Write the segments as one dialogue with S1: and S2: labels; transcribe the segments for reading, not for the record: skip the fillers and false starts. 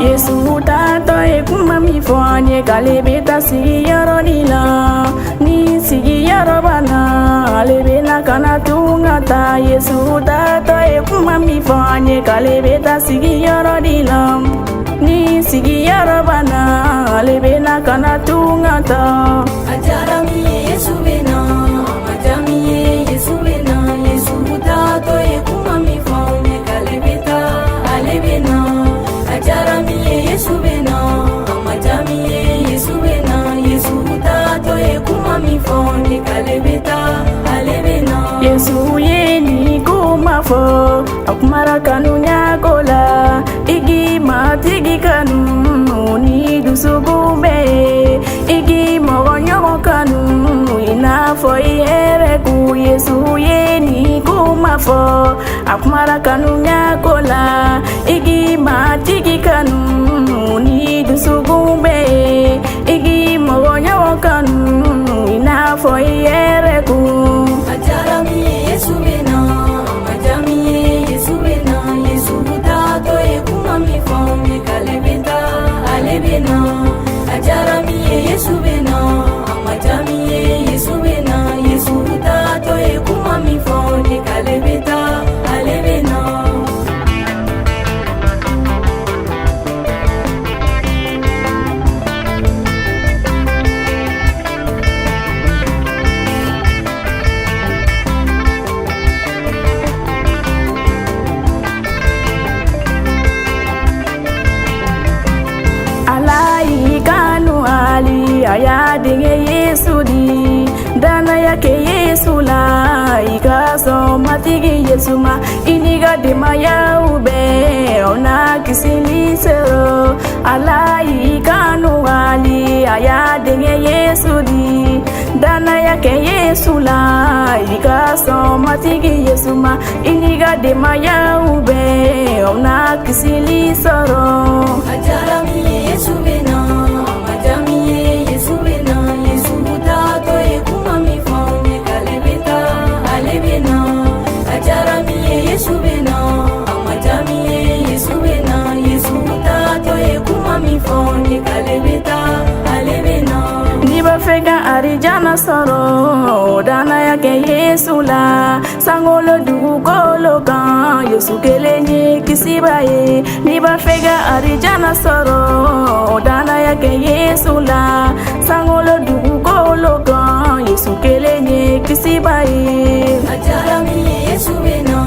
S1: Yesu tato e kuma mi fonye kalebeta sigiyaro nila ni sigiyaro bana alebena kana tungata. Yesu tato e kuma mi fonye kalebeta sigiyaro nila ni sigiyaro bana alebena kana tungata.
S2: Ajara mi Yesu bena, ajami Yesu bena. Yesu tato e kuma mi fonye kalebeta alebena. Ajara mi Yesu bena, amajami Yesu bena. Yesu tato e kuma mi fonye kalebeta alebena.
S1: Yesu ye ni kuma fo akumara kanu nyakola igi matigi kanu ni dusugube igi mogonyo kanu ina fo yere ku. Yesu ye ni kuma fo akumara kanu nyakola igi matigi kanu ni dusugube igi mogonyo kanu ina fo yere ku.
S2: Ajara mi Yesu bena, amajami Yesu bena. Yesu tato e kuma mi fonye kalebeta alebena. Ajara mi Yesu bena, amajami Yesu bena. Yesu tato e kuma mi fonye kalebeta alebena.
S1: Aya dinge Yesu di dana yake Yesu la ikaso matigi Yesu ma iniga dima ya ube ona kisini sero ala ikanu ali. Aya dinge Yesu di dana yake Yesu la ikaso matigi Yesu ma iniga dima ya ube ona kisini sero.
S2: Ajara mi Yesu bena, amajami Yesu bena. Yesu tato e kuma mi fonye kalebeta alebena. Ajara mi Yesu bena, amajami Yesu bena. Yesu tato e kuma mi fonye kalebeta alebena.
S1: Niba fega arijana soro dana yake Yesu la sangolo dugu kolo kan Yesu kelenye kisibaye. Niba fega arijana soro dana yake Yesu la sangolo dugu kolo kan Yesu kelenye kisibaye.
S2: Ajara mi Yesu bena,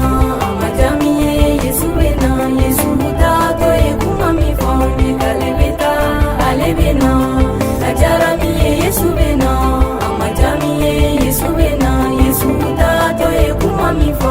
S2: amajami Yesu bena. Yesu tato e kuma mi fonye kalebeta alebena. Ajara mi Yesu bena, amajami Yesu bena. Yesu tato e kuma mi fonye